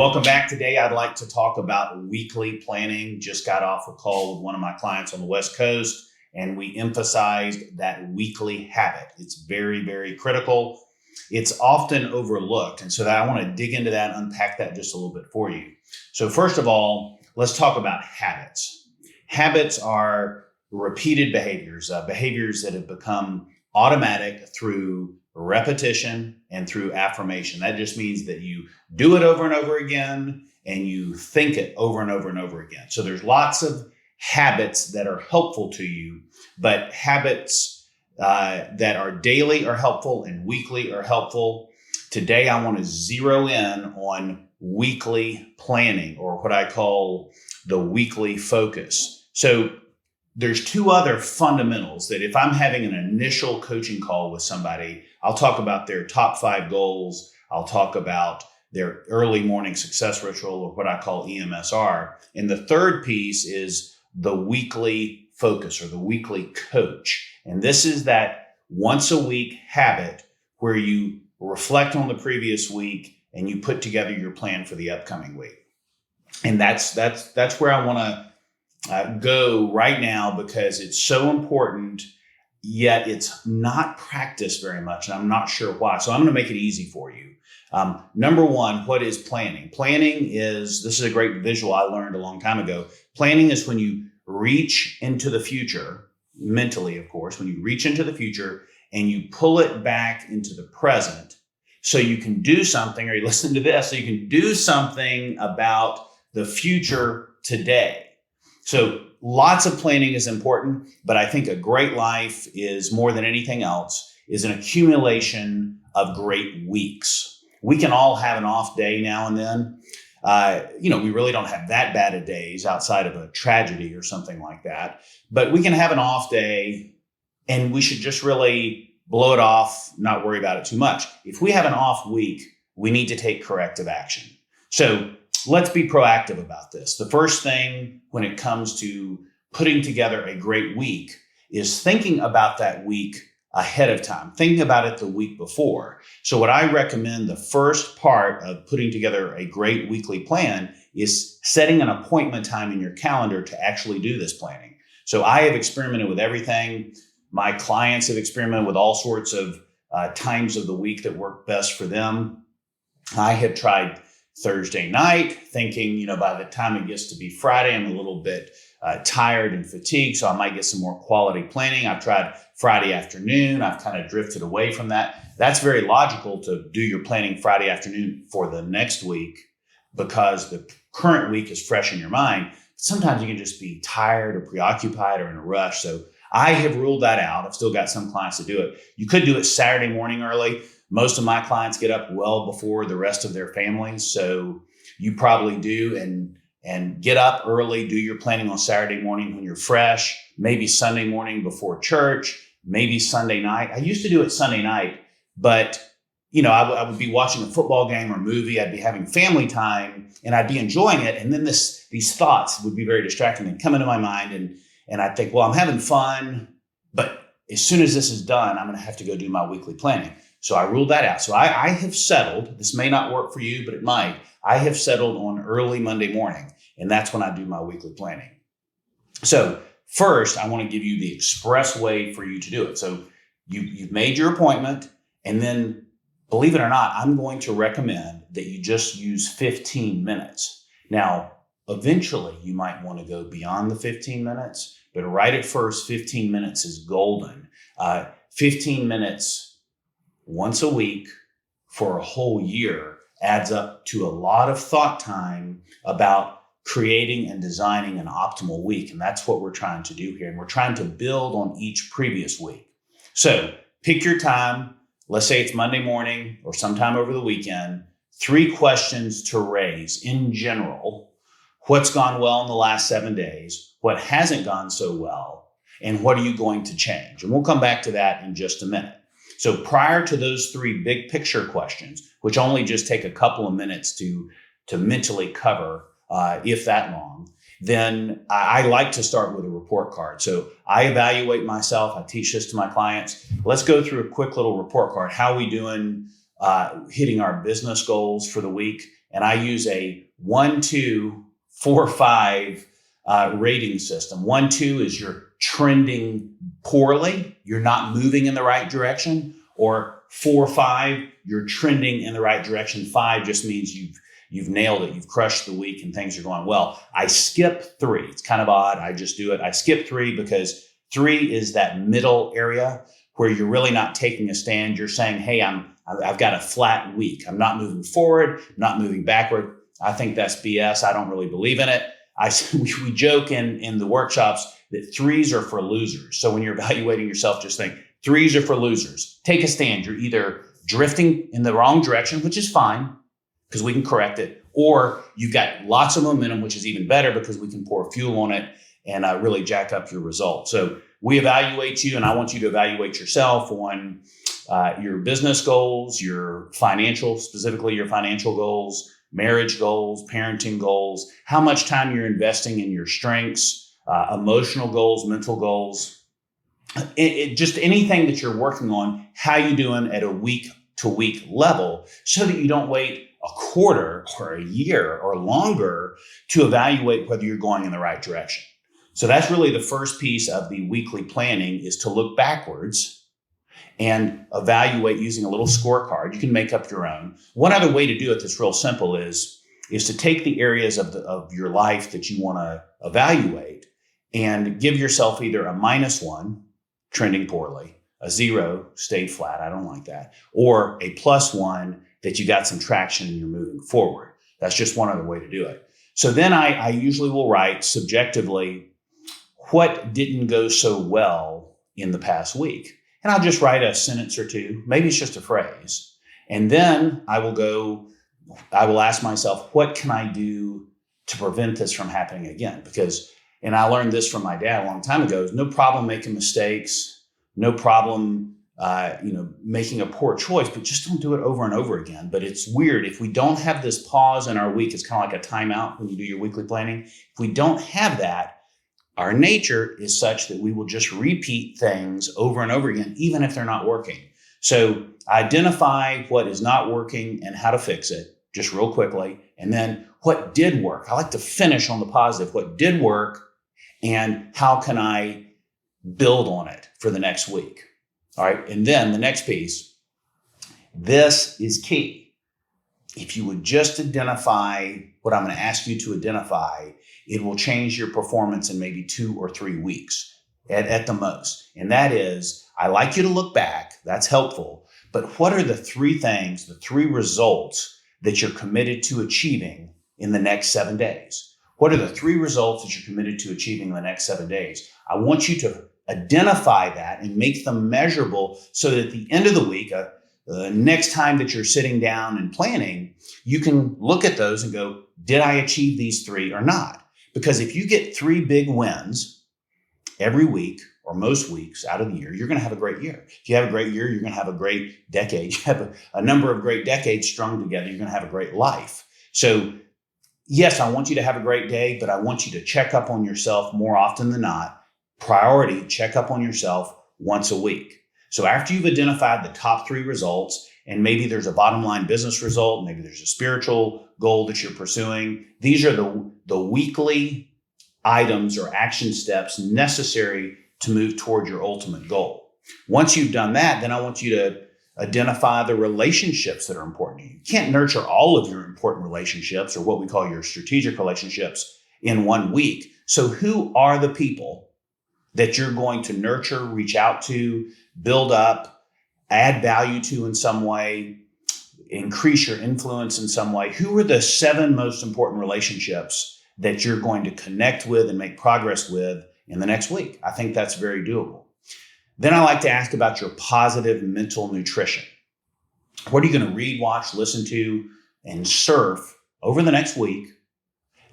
Welcome back. Today, I'd like to talk about weekly planning. Just got off a call with one of my clients on the West Coast, and we emphasized that weekly habit. It's very, very critical. It's often overlooked. And so I want to dig into that, unpack that just a little bit for you. So first of all, let's talk about habits. Habits are repeated behaviors, behaviors that have become automatic through repetition and through affirmation. That just means that you do it over and over again and you think it over and over and over again. So there's lots of habits that are helpful to you, but habits that are daily are helpful and weekly are helpful. Today, I want to zero in on weekly planning, or what I call the weekly focus. So there's two other fundamentals that if I'm having an initial coaching call with somebody, I'll talk about their top 5 goals. I'll talk about their early morning success ritual, or what I call EMSR. And the third piece is the weekly focus, or the weekly coach. And this is that once a week habit where you reflect on the previous week and you put together your plan for the upcoming week. And that's where I want to go right now, because it's so important, yet it's not practiced very much. And I'm not sure why. So I'm going to make it easy for you. Number one, what is planning? Planning is, this is a great visual I learned a long time ago. Planning is when you reach into the future, mentally, of course, when you reach into the future and you pull it back into the present so you can do something, or you listen to this, so you can do something about the future today. So lots of planning is important, but I think a great life is, more than anything else, is an accumulation of great weeks. We can all have an off day now and then. We really don't have that bad of days outside of a tragedy or something like that. But we can have an off day and we should just really blow it off, not worry about it too much. If we have an off week, we need to take corrective action. So let's be proactive about this. The first thing when it comes to putting together a great week is thinking about that week ahead of time, thinking about it the week before. So what I recommend, the first part of putting together a great weekly plan, is setting an appointment time in your calendar to actually do this planning. So I have experimented with everything. My clients have experimented with all sorts of times of the week that work best for them. I have tried Thursday night, thinking, by the time it gets to be Friday, I'm a little bit tired and fatigued, so I might get some more quality planning. I've tried Friday afternoon. I've kind of drifted away from that. That's very logical to do your planning Friday afternoon for the next week, because the current week is fresh in your mind. Sometimes you can just be tired or preoccupied or in a rush. So I have ruled that out. I've still got some clients that do it. You could do it Saturday morning early. Most of my clients get up well before the rest of their families. So you probably do, and get up early, do your planning on Saturday morning when you're fresh, maybe Sunday morning before church, maybe Sunday night. I used to do it Sunday night, but I would be watching a football game or movie. I'd be having family time and I'd be enjoying it. And then these thoughts would be very distracting and come into my mind. And I'd think, well, I'm having fun, but as soon as this is done, I'm going to have to go do my weekly planning. So I ruled that out. So I have settled, this may not work for you, but it might. I have settled on early Monday morning, and that's when I do my weekly planning. So first, I want to give you the express way for you to do it. So you've made your appointment, and then, believe it or not, I'm going to recommend that you just use 15 minutes. Now, eventually, you might want to go beyond the 15 minutes, but right at first, 15 minutes is golden. 15 minutes once a week for a whole year adds up to a lot of thought time about creating and designing an optimal week. And that's what we're trying to do here. And we're trying to build on each previous week. So pick your time. Let's say it's Monday morning or sometime over the weekend. 3 questions to raise in general. What's gone well in the last 7 days? What hasn't gone so well? And what are you going to change? And we'll come back to that in just a minute. So prior to those 3 big picture questions, which only just take a couple of minutes to mentally cover, if that long, then I like to start with a report card. So I evaluate myself. I teach this to my clients. Let's go through a quick little report card. How are we doing hitting our business goals for the week? and I use a 1, 2, 4, 5 rating system. 1, 2 is you're trending poorly, you're not moving in the right direction, or 4, 5, you're trending in the right direction. 5 just means you've nailed it, you've crushed the week and things are going well. I skip 3. It's kind of odd. I just do it. I skip 3 because 3 is that middle area where you're really not taking a stand. You're saying, hey, I've got a flat week. I'm not moving forward, not moving backward. I think that's BS. I don't really believe in it. We joke in the workshops that 3s are for losers. So when you're evaluating yourself, just think 3s are for losers. Take a stand. You're either drifting in the wrong direction, which is fine because we can correct it, or you've got lots of momentum, which is even better because we can pour fuel on it and really jack up your results. So we evaluate you, and I want you to evaluate yourself on your business goals, your financial, specifically your financial goals, marriage goals, parenting goals, how much time you're investing in your strengths, emotional goals, mental goals, just anything that you're working on, how you doing at a week-to-week level so that you don't wait a quarter or a year or longer to evaluate whether you're going in the right direction. So that's really the first piece of the weekly planning, is to look backwards and evaluate using a little scorecard. You can make up your own. One other way to do it that's real simple is to take the areas of your life that you want to evaluate and give yourself either a -1, trending poorly, a 0, stayed flat, I don't like that, or a +1, that you got some traction and you're moving forward. That's just one other way to do it. So then I usually will write subjectively what didn't go so well in the past week. And I'll just write a sentence or two, maybe it's just a phrase. And then I will ask myself, what can I do to prevent this from happening again? Because, and I learned this from my dad a long time ago, is no problem making mistakes, no problem making a poor choice, but just don't do it over and over again. But it's weird. If we don't have this pause in our week, it's kind of like a timeout when you do your weekly planning. If we don't have that, our nature is such that we will just repeat things over and over again, even if they're not working. So identify what is not working and how to fix it, just real quickly. And then what did work? I like to finish on the positive. What did work and how can I build on it for the next week? All right. And then the next piece, this is key. If you would just identify what I'm going to ask you to identify, it will change your performance in maybe 2 or 3 weeks at the most. And that is, I like you to look back. That's helpful. But what are the 3 things, the 3 results that you're committed to achieving in the next 7 days? What are the 3 results that you're committed to achieving in the next 7 days? I want you to identify that and make them measurable so that at the end of the week, next time that you're sitting down and planning, you can look at those and go, did I achieve these 3 or not? Because if you get 3 big wins every week or most weeks out of the year, you're going to have a great year. If you have a great year, you're going to have a great decade. You have a number of great decades strung together, you're going to have a great life. So yes, I want you to have a great day, but I want you to check up on yourself more often than not. Priority, check up on yourself once a week. So after you've identified the top 3 results, and maybe there's a bottom line business result, maybe there's a spiritual goal that you're pursuing, these are the weekly items or action steps necessary to move toward your ultimate goal. Once you've done that, then I want you to identify the relationships that are important to you. You can't nurture all of your important relationships, or what we call your strategic relationships, in 1 week. So who are the people that you're going to nurture, reach out to, build up, add value to in some way, increase your influence in some way? Who are the 7 most important relationships that you're going to connect with and make progress with in the next week? I think that's very doable. Then I like to ask about your positive mental nutrition. What are you going to read, watch, listen to, and surf over the next week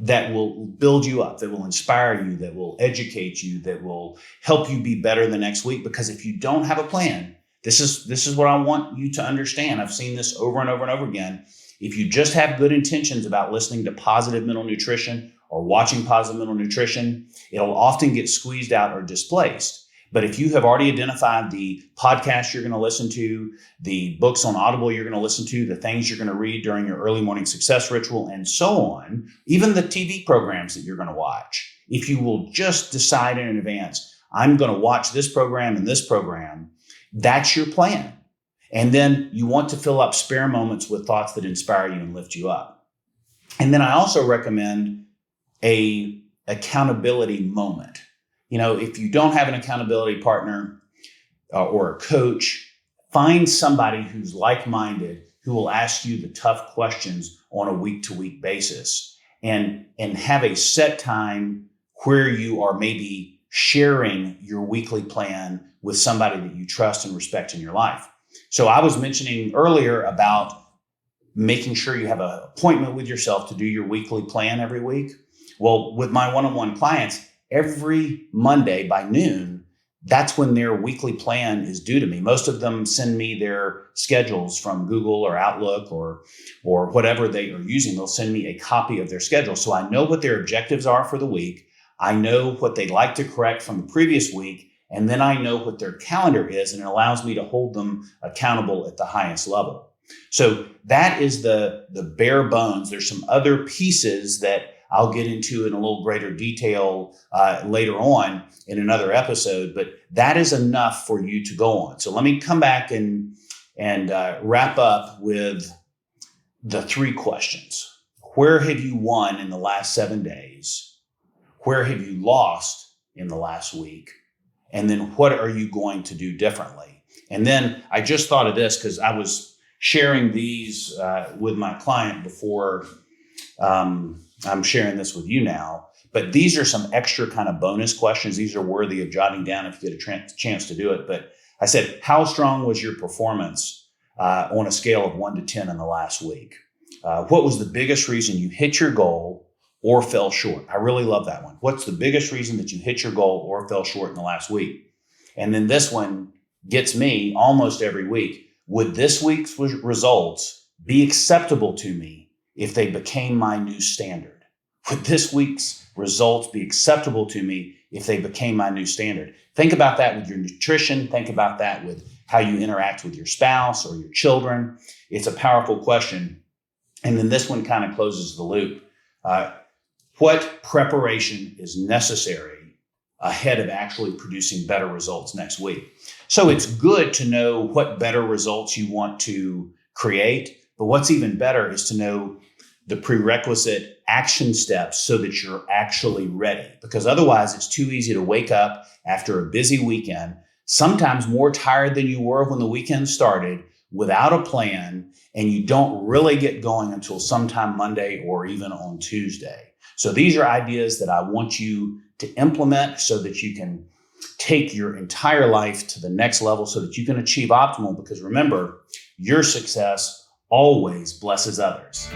that will build you up, that will inspire you, that will educate you, that will help you be better the next week? Because if you don't have a plan, this is what I want you to understand. I've seen this over and over and over again. If you just have good intentions about listening to positive mental nutrition or watching positive mental nutrition, it'll often get squeezed out or displaced. But if you have already identified the podcasts you're going to listen to, the books on Audible you're going to listen to, the things you're going to read during your early morning success ritual, and so on, even the TV programs that you're going to watch, if you will just decide in advance, I'm going to watch this program and this program, that's your plan. And then you want to fill up spare moments with thoughts that inspire you and lift you up. And then I also recommend a accountability moment. If you don't have an accountability partner or a coach, find somebody who's like-minded who will ask you the tough questions on a week-to-week basis, and have a set time where you are maybe sharing your weekly plan with somebody that you trust and respect in your life. So I was mentioning earlier about making sure you have an appointment with yourself to do your weekly plan every week. Well, with my one-on-one clients, every Monday by noon, that's when their weekly plan is due to me. Most of them send me their schedules from Google or Outlook or whatever they are using. They'll send me a copy of their schedule. So I know what their objectives are for the week. I know what they'd like to correct from the previous week. And then I know what their calendar is, and it allows me to hold them accountable at the highest level. So that is the bare bones. There's some other pieces that I'll get into in a little greater detail later on in another episode, but that is enough for you to go on. So let me come back and wrap up with the 3 questions. Where have you won in the last 7 days? Where have you lost in the last week? And then what are you going to do differently? And then I just thought of this because I was sharing these with my client before. I'm sharing this with you now, but these are some extra kind of bonus questions. These are worthy of jotting down if you get a chance to do it. But I said, how strong was your performance on a scale of 1 to 10 in the last week? What was the biggest reason you hit your goal or fell short? I really love that one. What's the biggest reason that you hit your goal or fell short in the last week? And then this one gets me almost every week. Would this week's results be acceptable to me if they became my new standard? Would this week's results be acceptable to me if they became my new standard? Think about that with your nutrition. Think about that with how you interact with your spouse or your children. It's a powerful question. And then this one kind of closes the loop. What preparation is necessary ahead of actually producing better results next week? So it's good to know what better results you want to create, but what's even better is to know the prerequisite action steps so that you're actually ready. Because otherwise it's too easy to wake up after a busy weekend, sometimes more tired than you were when the weekend started, without a plan, and you don't really get going until sometime Monday or even on Tuesday. So these are ideas that I want you to implement so that you can take your entire life to the next level so that you can achieve optimal. Because remember, your success always blesses others.